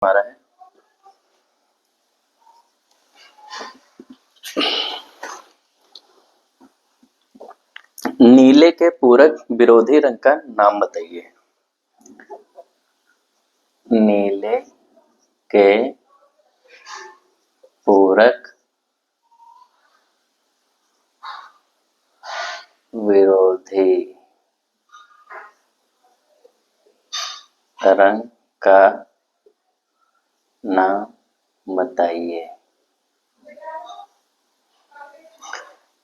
हमारा है नीले के पूरक विरोधी रंग का नाम बताइए। नीले के पूरक विरोधी रंग का नाम बताइए।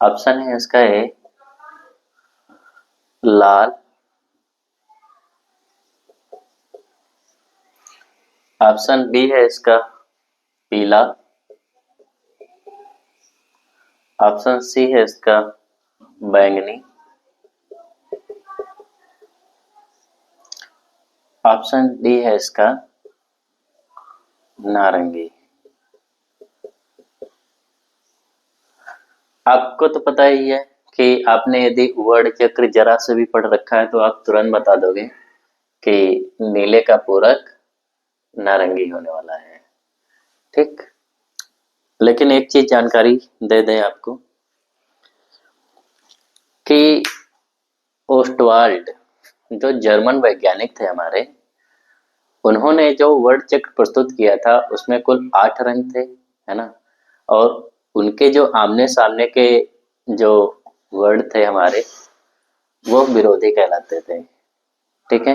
ऑप्शन है इसका ए लाल, ऑप्शन बी है इसका पीला, ऑप्शन सी है इसका बैंगनी, ऑप्शन डी है इसका नारंगी। आपको तो पता ही है कि आपने यदि वर्ण चक्र जरा से भी पढ़ रखा है तो आप तुरंत बता दोगे कि नीले का पूरक नारंगी होने वाला है। ठीक, लेकिन एक चीज जानकारी दे दें आपको कि ओस्टवाल्ड जो जर्मन वैज्ञानिक थे हमारे, उन्होंने जो वर्ण चक्र प्रस्तुत किया था उसमें कुल 8 रंग थे, है ना। और उनके जो आमने सामने के जो वर्ण थे हमारे, वो विरोधी कहलाते थे। ठीक है,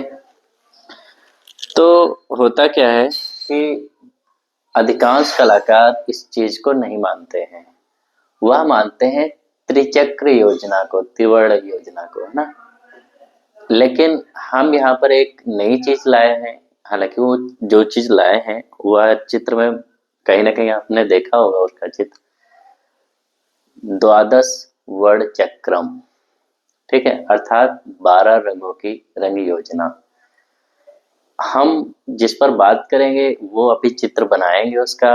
तो होता क्या है कि अधिकांश कलाकार इस चीज को नहीं मानते हैं, वह मानते हैं त्रिचक्र योजना को, त्रिवर्ण योजना को, है ना। लेकिन हम यहाँ पर एक नई चीज लाए हैं। हालांकि वो जो चीज लाए हैं वह चित्र में कहीं ना कहीं आपने देखा होगा उसका चित्र, द्वादश वर्ण चक्रम। ठीक है, अर्थात 12 रंगों की रंग योजना। हम जिस पर बात करेंगे वो अभी चित्र बनाएंगे उसका।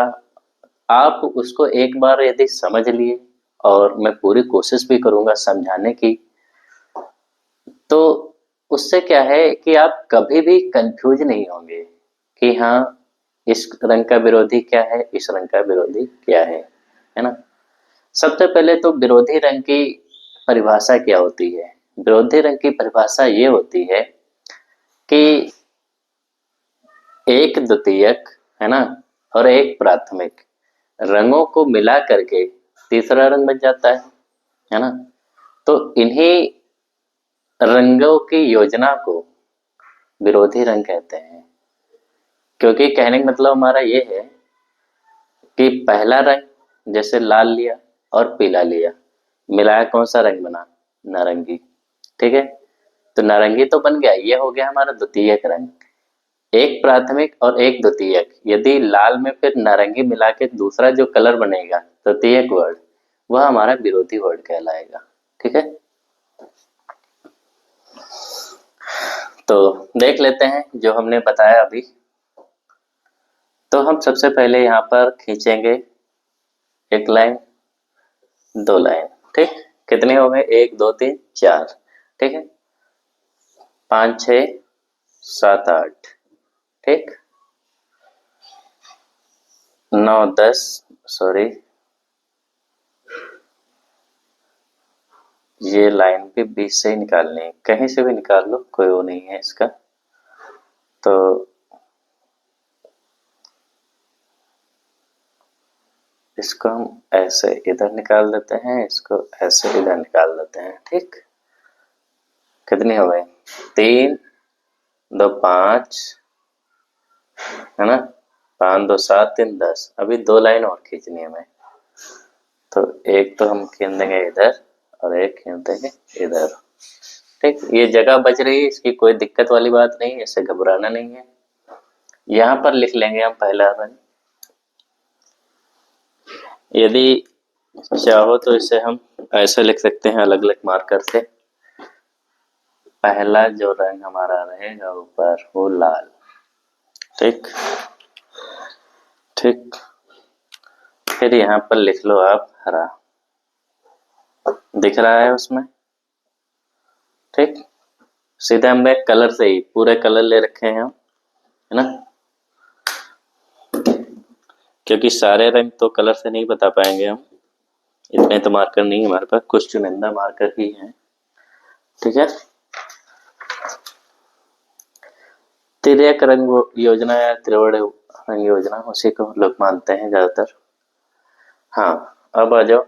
आप उसको एक बार यदि समझ लिए, और मैं पूरी कोशिश भी करूंगा समझाने की, तो उससे क्या है कि आप कभी भी कंफ्यूज नहीं होंगे कि हाँ इस रंग का विरोधी क्या है, इस रंग का विरोधी क्या है ना। सबसे पहले तो विरोधी रंग की परिभाषा क्या होती है। विरोधी रंग की परिभाषा ये होती है कि एक द्वितीयक, है ना, और एक प्राथमिक रंगों को मिला करके तीसरा रंग बन जाता है ना। तो इन्हीं रंगों की योजना को विरोधी रंग कहते हैं। क्योंकि कहने का मतलब हमारा ये है कि पहला रंग जैसे लाल लिया और पीला लिया, मिलाया कौन सा रंग बना, नारंगी। ठीक है, तो नारंगी तो बन गया, ये हो गया हमारा द्वितीयक रंग। एक प्राथमिक और एक द्वितीयक, यदि लाल में फिर नारंगी मिला के दूसरा जो कलर बनेगा तृतीयक वर्ण, वह हमारा विरोधी वर्ण कहलाएगा। ठीक है, तो देख लेते हैं जो हमने बताया अभी। तो हम सबसे पहले यहाँ पर खींचेंगे एक लाइन, 2 लाइन। ठीक, कितने हो गए, 1 2 3 4। ठीक है, 5 6 7 8। ठीक, 9 10, सॉरी ये लाइन भी बीच से ही निकालनी है, कहीं से भी निकाल लो, कोई वो नहीं है इसका। तो इसको हम ऐसे इधर निकाल देते हैं, इसको ऐसे इधर निकाल देते हैं। ठीक, कितने हो गए, 3 2 5, है ना, 5 2 7 3 10। अभी 2 लाइन और खींचनी है हमें। तो एक तो हम खींच देंगे इधर और एक खींच देंगे इधर। ठीक, ये जगह बच रही है, इसकी कोई दिक्कत वाली बात नहीं है, इससे घबराना नहीं है। यहाँ पर लिख लेंगे हम पहला रंग। यदि चाहो तो इसे हम ऐसे लिख सकते हैं अलग अलग मार्कर से। पहला जो रंग हमारा रहेगा ऊपर वो लाल। ठीक ठीक, फिर यहाँ पर लिख लो आप हरा, दिख रहा है उसमें। ठीक, सीधा हमने कलर से ही पूरे कलर ले रखे हैं हम, है ना। क्योंकि सारे रंग तो कलर से नहीं बता पाएंगे हम, इतने तो मार्कर नहीं है हमारे पास, कुछ चुनिंदा मार्कर ही हैं। ठीक है, तिर्यक रंग योजना या त्रिवर्ण रंग योजना उसी को लोग मानते हैं ज्यादातर। हाँ, अब आ जाओ,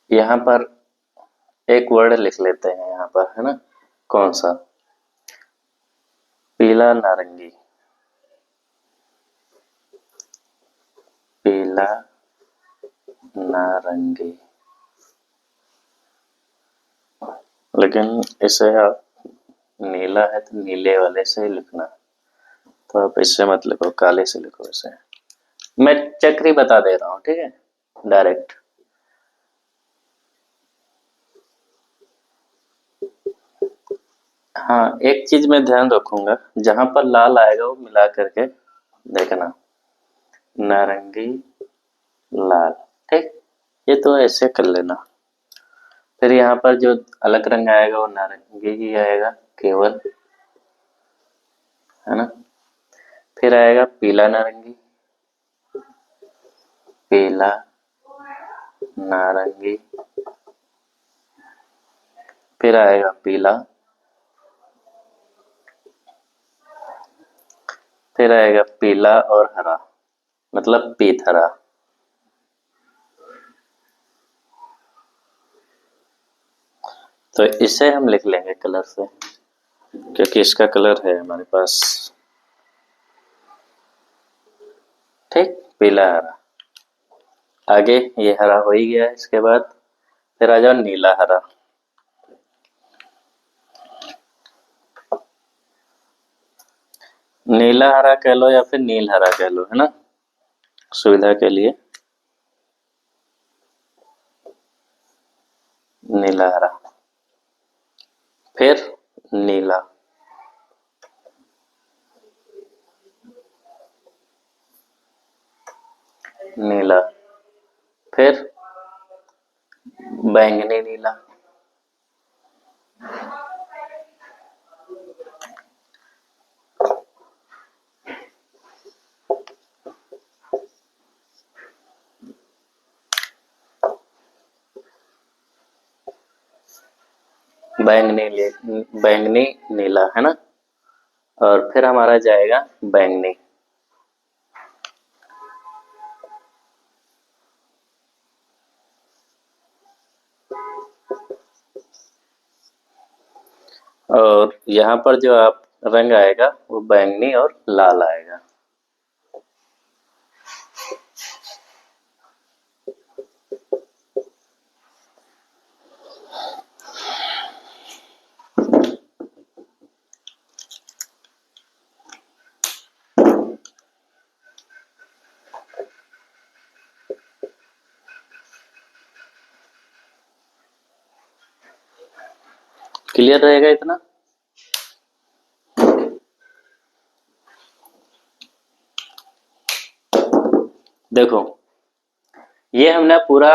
यहाँ पर एक वर्ड लिख लेते हैं यहाँ पर, है ना, कौन सा, पीला नारंगी, पीला नारंगी। लेकिन इसे आप, नीला है तो नीले वाले से ही लिखना, तो आप इससे मत लिखो, काले से लिखो इसे। मैं चक्री बता दे रहा हूँ, ठीक है, डायरेक्ट। हाँ, एक चीज मैं ध्यान रखूंगा, जहां पर लाल आएगा वो मिला करके देखना, नारंगी लाल, ठीक, ये तो ऐसे कर लेना। फिर यहाँ पर जो अलग रंग आएगा वो नारंगी ही आएगा केवल, है ना। फिर आएगा पीला नारंगी, पीला नारंगी, फिर आएगा पीला, फिर आएगा पीला और हरा, मतलब पीत हरा। तो इसे हम लिख लेंगे कलर से, क्योंकि इसका कलर है हमारे पास, ठीक, पीला हरा। आगे ये हरा हो ही गया, इसके बाद फिर आ जाओ नीला हरा, नीला हरा कह लो या फिर नील हरा कह लो, है ना, सुविधा के लिए। नीला हरा, फिर नीला, नीला, फिर बैंगनी नीला, बैंगनी नीला, है ना। और फिर हमारा जाएगा बैंगनी, और यहाँ पर जो आप रंग आएगा वो बैंगनी और लाल आएगा। क्लियर रहेगा इतना। देखो, ये हमने पूरा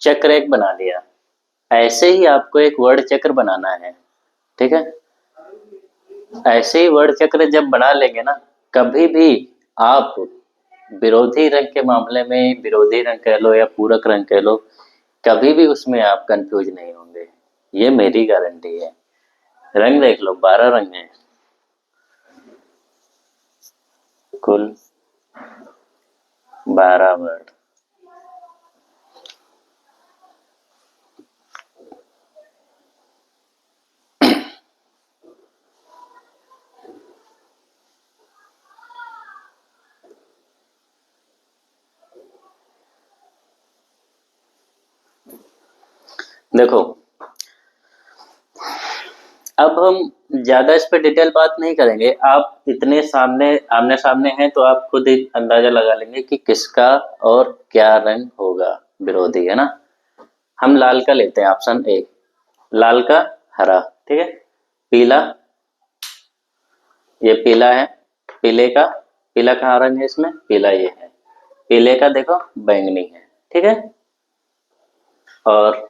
चक्र एक बना लिया, ऐसे ही आपको एक वर्ड चक्र बनाना है, ठीक है। ऐसे ही वर्ड चक्र जब बना लेंगे ना, कभी भी आप विरोधी रंग के मामले में, विरोधी रंग कह लो या पूरक रंग कह लो, कभी भी उसमें आप कंफ्यूज नहीं होंगे, ये मेरी गारंटी है। रंग देख लो, 12 रंग हैं कुल, 12 वर्ड। देखो, अब हम ज्यादा इस पे डिटेल बात नहीं करेंगे, आप इतने सामने आमने सामने हैं तो आप खुद ही अंदाजा लगा लेंगे कि किसका और क्या रंग होगा विरोधी, है ना। हम लाल का लेते हैं, ऑप्शन ए, लाल का हरा, ठीक है। पीला, ये पीला है, पीले का, पीला कहाँ रंग है इसमें, पीला ये है। पीले का देखो बैंगनी है, ठीक है। और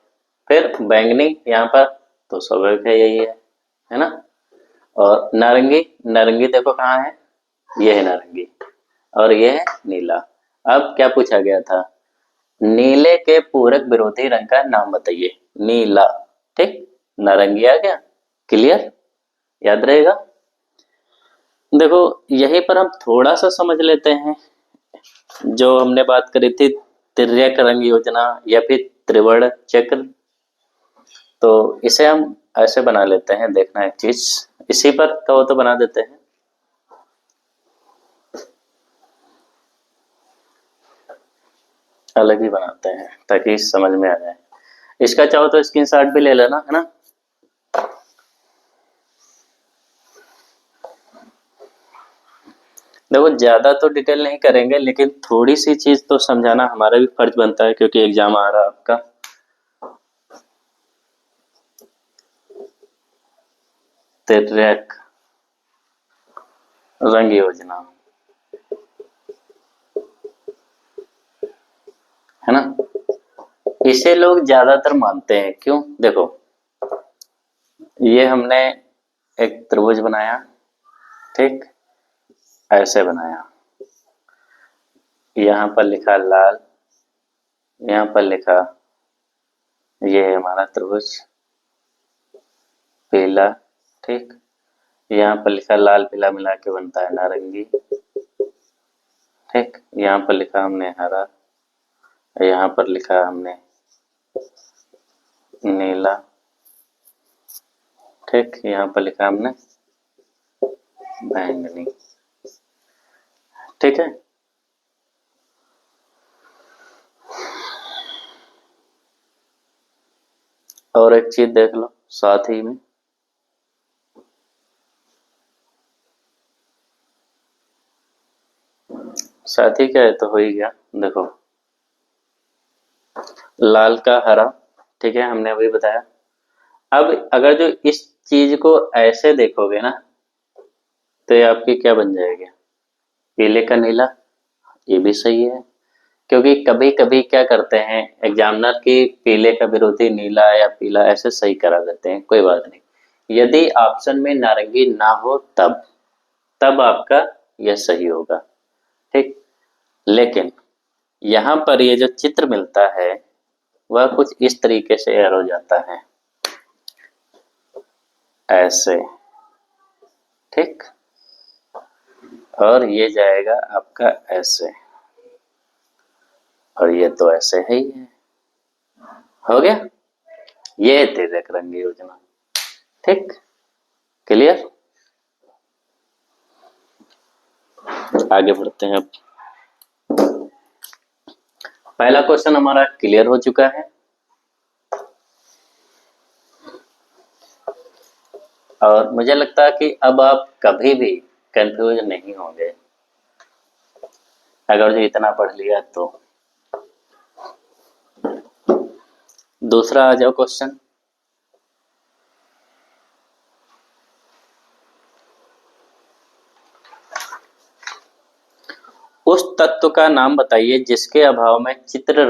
फिर बैंगनी यहाँ पर तो स्वाभाविक है, यही है ना। और नारंगी, नारंगी देखो कहाँ है, ये है नारंगी, और ये है नीला। अब क्या पूछा गया था, नीले के पूरक विरोधी रंग का नाम बताइए। नीला, ठीक, नारंगी आ गया, क्लियर, याद रहेगा। देखो यहीं पर हम थोड़ा सा समझ लेते हैं, जो हमने बात करी थी तिर्यक रंग योजना या फिर त्रिवर्ण चक्र, तो इसे हम ऐसे बना लेते हैं। देखना एक चीज, इसी पर कहो तो बना देते हैं। अलग ही बनाते हैं ताकि समझ में आ जाए। इसका चाहो तो स्क्रीनशॉट भी ले लेना, है ना। देखो ज्यादा तो डिटेल नहीं करेंगे, लेकिन थोड़ी सी चीज तो समझाना हमारा भी फर्ज बनता है, क्योंकि एग्जाम आ रहा है आपका। तिर्यक रंग योजना, है ना, इसे लोग ज्यादातर मानते हैं। क्यों, देखो ये हमने एक त्रिभुज बनाया, ठीक, ऐसे बनाया, यहाँ पर लिखा लाल, यहाँ पर लिखा, ये है हमारा त्रिभुज पीला, ठीक, यहाँ पर लिखा लाल पीला मिला के बनता है नारंगी, ठीक, यहाँ पर लिखा हमने हरा, यहाँ पर लिखा हमने नीला, ठीक, यहाँ पर लिखा हमने बैंगनी, ठीक है। और एक चीज देख लो साथ ही में, साथ ही क्या है तो हो ही गया। देखो लाल का हरा, ठीक है, हमने अभी बताया। अब अगर जो इस चीज को ऐसे देखोगे ना, तो ये आपकी क्या बन जाएगी, पीले का नीला, ये भी सही है। क्योंकि कभी कभी क्या करते हैं एग्जामिनर की, पीले का विरोधी नीला या पीला ऐसे सही करा देते हैं, कोई बात नहीं। यदि ऑप्शन में नारंगी ना हो तब तब आपका यह सही होगा, ठीक। लेकिन यहाँ पर ये जो चित्र मिलता है वह कुछ इस तरीके से एरो जाता है, ऐसे, ठीक, और ये जाएगा आपका ऐसे, और ये तो ऐसे है ही है। हो गया, ये तिर्यक रंग योजना, ठीक, क्लियर। आगे बढ़ते हैं। अब पहला क्वेश्चन हमारा क्लियर हो चुका है, और मुझे लगता है कि अब आप कभी भी कंफ्यूज नहीं होंगे अगर जो इतना पढ़ लिया तो। दूसरा आ जाओ क्वेश्चन, उस तत्व का नाम बताइए जिसके अभाव में चित्र